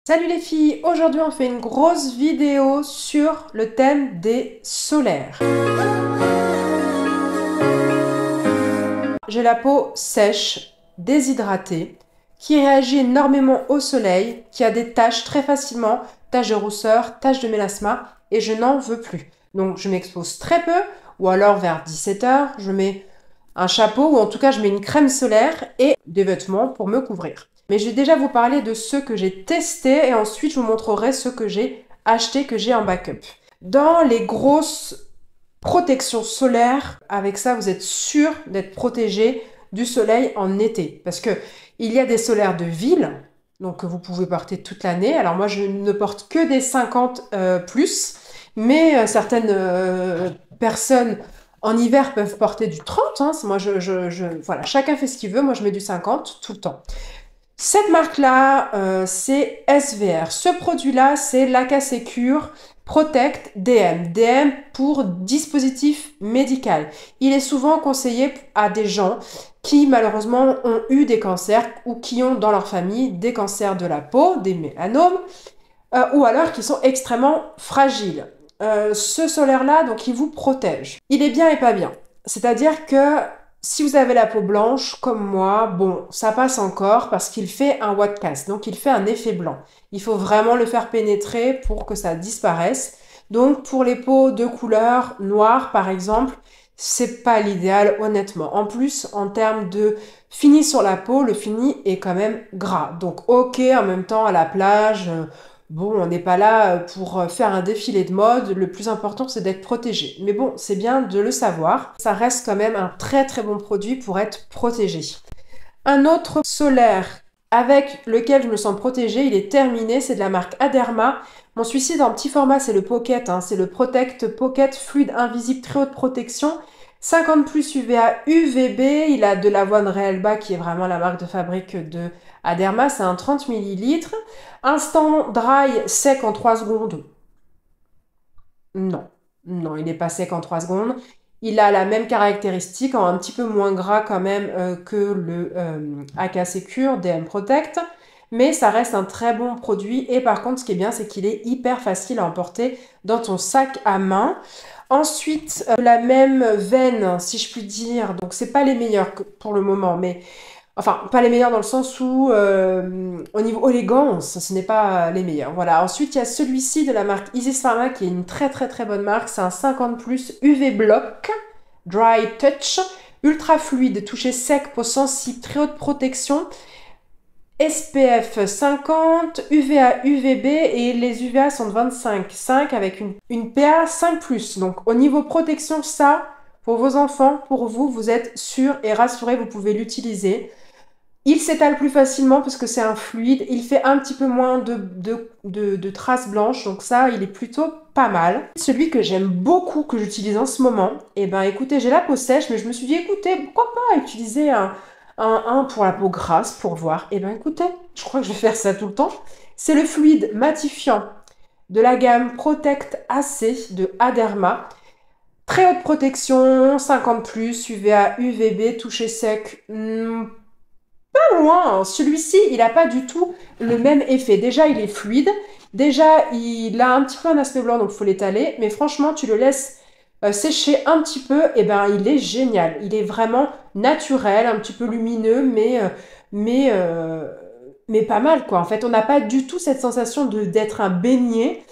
Salut les filles, aujourd'hui on fait une grosse vidéo sur le thème des solaires. J'ai la peau sèche, déshydratée, qui réagit énormément au soleil, qui a des taches très facilement, taches de rousseur, taches de mélasma, et je n'en veux plus. Donc je m'expose très peu, ou alors vers 17 h, je mets un chapeau, ou en tout cas je mets une crème solaire et des vêtements pour me couvrir. Mais je vais déjà vous parler de ceux que j'ai testés et ensuite je vous montrerai ceux que j'ai achetés, que j'ai en backup. Dans les grosses protections solaires, avec ça vous êtes sûr d'être protégé du soleil en été. Parce que il y a des solaires de ville, donc vous pouvez porter toute l'année. Alors moi je ne porte que des 50 plus, mais certaines personnes en hiver peuvent porter du 30. Hein. Moi voilà, chacun fait ce qu'il veut. Moi je mets du 50 tout le temps. Cette marque-là, c'est SVR. Ce produit-là, c'est l'Acasecure Protect DM. DM pour dispositif médical. Il est souvent conseillé à des gens qui malheureusement ont eu des cancers ou qui ont dans leur famille des cancers de la peau, des mélanomes, ou alors qui sont extrêmement fragiles. Ce solaire-là, donc, il vous protège. Il est bien et pas bien. C'est-à-dire que si vous avez la peau blanche, comme moi, bon, ça passe encore parce qu'il fait un white cast, donc il fait un effet blanc. Il faut vraiment le faire pénétrer pour que ça disparaisse. Donc pour les peaux de couleur noire, par exemple, c'est pas l'idéal, honnêtement. En plus, en termes de fini sur la peau, le fini est quand même gras. Donc ok, en même temps, à la plage... Bon, on n'est pas là pour faire un défilé de mode, le plus important c'est d'être protégé. Mais bon, c'est bien de le savoir. Ça reste quand même un très très bon produit pour être protégé. Un autre solaire avec lequel je me sens protégée, il est terminé, c'est de la marque Aderma. Mon celui-ci en petit format, c'est le Pocket, hein, c'est le Protect Pocket Fluide Invisible très haute protection. 50 plus UVA UVB, il a de l'avoine réel bas qui est vraiment la marque de fabrique de Aderma, c'est un 30 ml. Instant dry sec en 3 secondes. Non, non, il n'est pas sec en 3 secondes. Il a la même caractéristique, un petit peu moins gras quand même que le Acasecure DM Protect. Mais ça reste un très bon produit. Et par contre, ce qui est bien, c'est qu'il est hyper facile à emporter dans ton sac à main. Ensuite, la même veine, si je puis dire. Donc, c'est pas les meilleurs pour le moment, mais... Enfin, pas les meilleurs dans le sens où, au niveau élégance, ce n'est pas les meilleurs. Voilà. Ensuite, il y a celui-ci de la marque Isis Pharma, qui est une très très très bonne marque. C'est un 50 plus UV Block, Dry Touch, ultra fluide, toucher sec, peau sensible, très haute protection. SPF 50, UVA, UVB et les UVA sont de 25,5 avec une PA 5+. Donc au niveau protection, ça, pour vos enfants, pour vous, vous êtes sûr et rassuré, vous pouvez l'utiliser. Il s'étale plus facilement parce que c'est un fluide, il fait un petit peu moins de traces blanches, donc ça, il est plutôt pas mal. Celui que j'aime beaucoup, que j'utilise en ce moment, et ben écoutez, j'ai la peau sèche, mais je me suis dit, écoutez, pourquoi pas utiliser un pour la peau grasse pour voir. Et ben écoutez, je crois que je vais faire ça tout le temps. C'est le fluide matifiant de la gamme Protect AC de Aderma. Très haute protection, 50 plus, UVA, UVB, toucher sec, pas loin. Celui-ci, il n'a pas du tout le même effet. Déjà, il est fluide. Déjà, il a un petit peu un aspect blanc, donc il faut l'étaler. Mais franchement, tu le laisses sécher un petit peu, et ben il est génial. Il est vraiment naturel, un petit peu lumineux, mais pas mal, quoi. En fait, on n'a pas du tout cette sensation d'être un beignet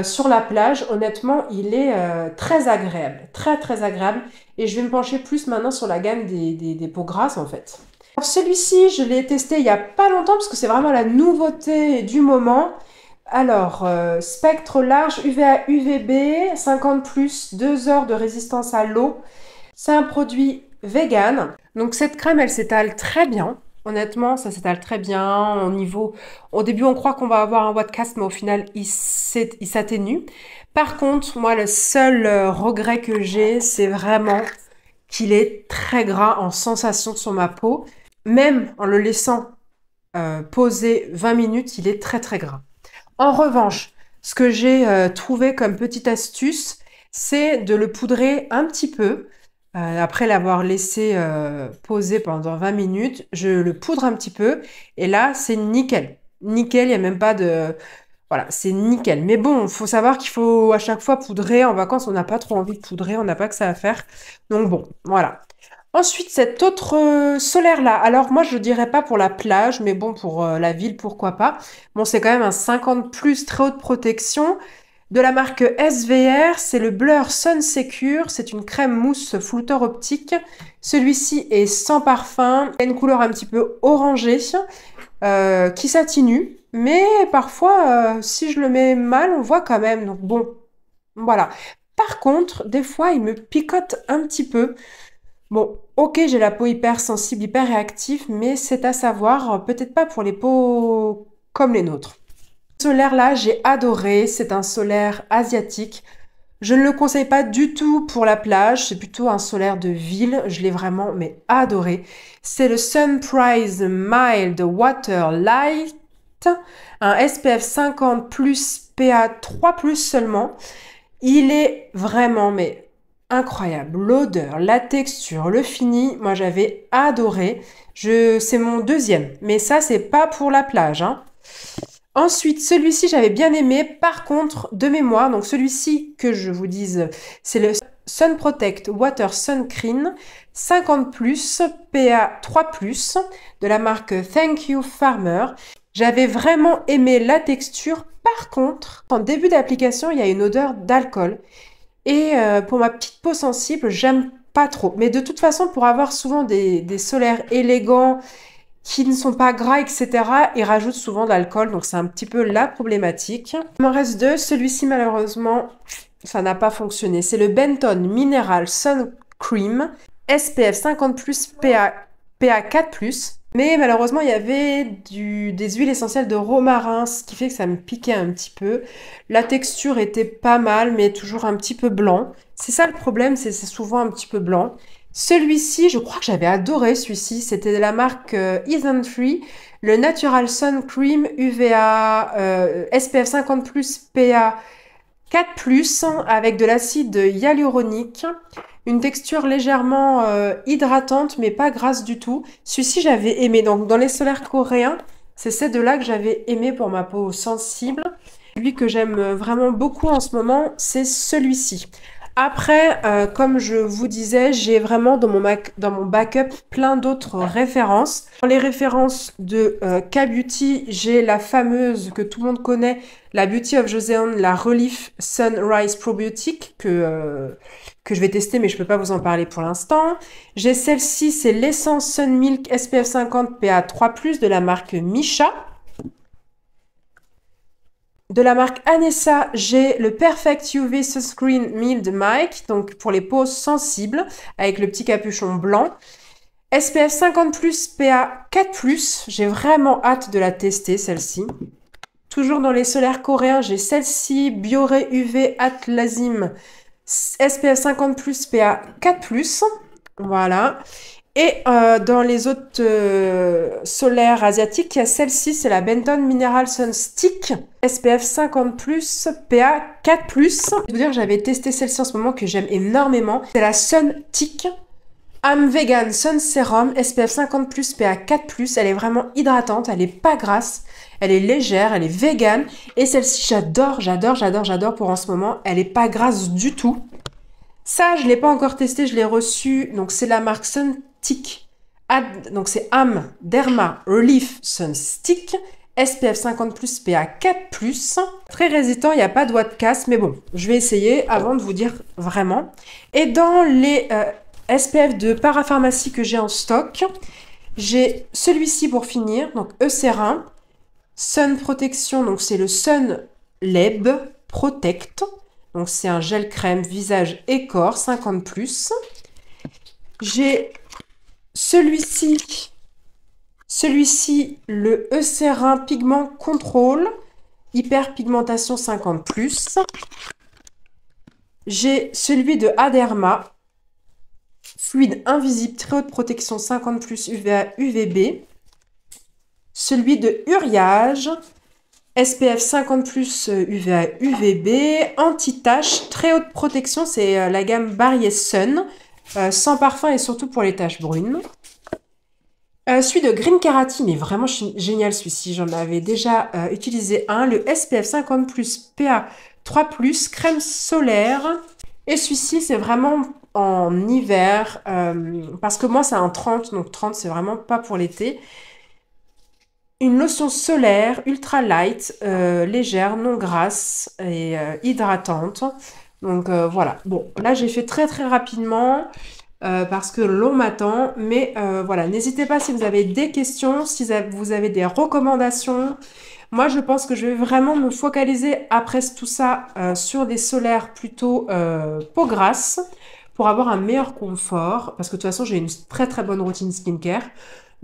sur la plage. Honnêtement, il est très agréable. Très, très agréable. Et je vais me pencher plus maintenant sur la gamme des peaux grasses, en fait. Celui-ci, je l'ai testé il n'y a pas longtemps parce que c'est vraiment la nouveauté du moment. Alors, spectre large UVA UVB, 50 plus, 2 heures de résistance à l'eau. C'est un produit vegan. Donc cette crème, elle s'étale très bien. Honnêtement, ça s'étale très bien. Au début, on croit qu'on va avoir un white cast, mais au final, il s'atténue. Par contre, moi, le seul regret que j'ai, c'est vraiment qu'il est très gras en sensation sur ma peau. Même en le laissant poser 20 minutes, il est très très gras. En revanche, ce que j'ai trouvé comme petite astuce, c'est de le poudrer un petit peu. Après l'avoir laissé poser pendant 20 minutes, je le poudre un petit peu et là, c'est nickel. nickel, il n'y a même pas de... Voilà, c'est nickel. Mais bon, il faut savoir qu'il faut à chaque fois poudrer. En vacances, on n'a pas trop envie de poudrer, on n'a pas que ça à faire. Donc bon, voilà. Ensuite, cet autre solaire-là. Alors moi, je dirais pas pour la plage, mais bon, pour la ville, pourquoi pas. Bon, c'est quand même un 50+, très haute protection. De la marque SVR, c'est le Blur Sun Secure. C'est une crème mousse flouteur optique. Celui-ci est sans parfum. Il a une couleur un petit peu orangée qui s'atténue. Mais parfois, si je le mets mal, on voit quand même. Donc bon, voilà. Par contre, des fois, il me picote un petit peu. Bon, ok, j'ai la peau hyper sensible, hyper réactive, mais c'est à savoir, peut-être pas pour les peaux comme les nôtres. Ce solaire-là, j'ai adoré. C'est un solaire asiatique. Je ne le conseille pas du tout pour la plage. C'est plutôt un solaire de ville. Je l'ai vraiment, mais adoré. C'est le Sunprise Mild Water Light. Un SPF 50+, PA 3+, seulement. Il est vraiment, mais incroyable. L'odeur, la texture, le fini, moi j'avais adoré. C'est mon deuxième, mais ça c'est pas pour la plage, hein. Ensuite, celui-ci j'avais bien aimé. Par contre, de mémoire, donc celui-ci que je vous dise, c'est le Sun Protect Water Sun Cream 50+, PA 3+, de la marque Thank You Farmer. J'avais vraiment aimé la texture. Par contre, en début d'application, il y a une odeur d'alcool. Et pour ma petite peau sensible, j'aime pas trop. Mais de toute façon, pour avoir souvent des solaires élégants qui ne sont pas gras, etc., ils rajoutent souvent de l'alcool. Donc c'est un petit peu la problématique. Il m'en reste deux. Celui-ci, malheureusement, ça n'a pas fonctionné. C'est le Benton Mineral Sun Cream SPF 50+, PA 4+. Mais malheureusement, il y avait des huiles essentielles de romarin, ce qui fait que ça me piquait un petit peu. La texture était pas mal, mais toujours un petit peu blanc. C'est ça le problème, c'est souvent un petit peu blanc. Celui-ci, je crois que j'avais adoré celui-ci. C'était de la marque Isn't Free, le Natural Sun Cream UVA SPF 50+, PA 4+, avec de l'acide hyaluronique. Une texture légèrement hydratante, mais pas grasse du tout. Celui-ci, j'avais aimé. Donc, dans les solaires coréens, c'est ces deux-là que j'avais aimé pour ma peau sensible. Celui que j'aime vraiment beaucoup en ce moment, c'est celui-ci. Après, comme je vous disais, j'ai vraiment dans mon backup plein d'autres références. Dans les références de K-Beauty, j'ai la fameuse que tout le monde connaît, la Beauty of Joseon, la Relief Sunrise Probiotic, que je vais tester, mais je ne peux pas vous en parler pour l'instant. J'ai celle-ci, c'est l'essence Sun Milk SPF 50 PA 3+, de la marque Misha. De la marque Anessa, j'ai le Perfect UV Sunscreen Mild Mic, donc pour les peaux sensibles, avec le petit capuchon blanc. SPF 50+, PA 4+, j'ai vraiment hâte de la tester, celle-ci. Toujours dans les solaires coréens, j'ai celle-ci, Bioré UV Atlasim, SPF 50+, PA 4+, voilà. Et dans les autres solaires asiatiques, il y a celle-ci, c'est la Benton Mineral Sun Stick, SPF 50+, PA 4+. Je vais vous dire, j'avais testé celle-ci en ce moment que j'aime énormément. C'est la Sun Tick I'm Vegan Sun Serum, SPF 50+, PA 4+. Elle est vraiment hydratante, elle n'est pas grasse, elle est légère, elle est vegan. Et celle-ci, j'adore, j'adore, j'adore, j'adore pour en ce moment. Elle n'est pas grasse du tout. Ça, je ne l'ai pas encore testé, je l'ai reçu. Donc, c'est la marque Sun Stick. Donc, c'est Am Derma Relief Sun Stick. SPF 50+, PA 4+. Très résistant, il n'y a pas de doigt de casse. Mais bon, je vais essayer avant de vous dire vraiment. Et dans les SPF de parapharmacie que j'ai en stock, j'ai celui-ci pour finir. Donc, Eucerin. Sun Protection, donc c'est le Sun Leb Protect. Donc, c'est un gel crème visage et corps 50+. J'ai celui-ci, le Eucerin Pigment Control, Hyperpigmentation 50+. J'ai celui de Aderma, Fluide Invisible, très haute protection 50+, UVA, UVB. Celui de Uriage, SPF 50+, UVA, UVB, anti-tache, très haute protection, c'est la gamme Barrier Sun, sans parfum et surtout pour les taches brunes. Celui de Green Keratin est vraiment génial celui-ci. J'en avais déjà utilisé un. Le SPF 50+, PA 3+, crème solaire. Et celui-ci, c'est vraiment en hiver. Parce que moi, c'est un 30. Donc 30, c'est vraiment pas pour l'été. Une lotion solaire ultra light, légère, non grasse et hydratante. Donc voilà. Bon, là, j'ai fait très très rapidement. Parce que l'on m'attend. Mais voilà, n'hésitez pas si vous avez des questions, si vous avez des recommandations. Moi, je pense que je vais vraiment me focaliser après tout ça sur des solaires plutôt peau grasse pour avoir un meilleur confort. Parce que de toute façon, j'ai une très très bonne routine skincare.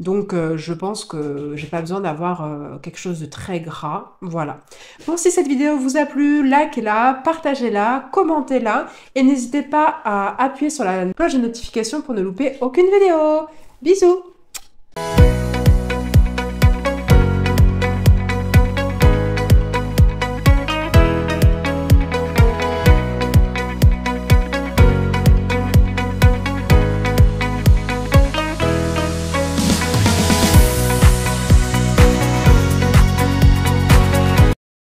Donc, je pense que j'ai pas besoin d'avoir quelque chose de très gras. Voilà. Donc, si cette vidéo vous a plu, likez-la, partagez-la, commentez-la. Et n'hésitez pas à appuyer sur la cloche de notification pour ne louper aucune vidéo. Bisous!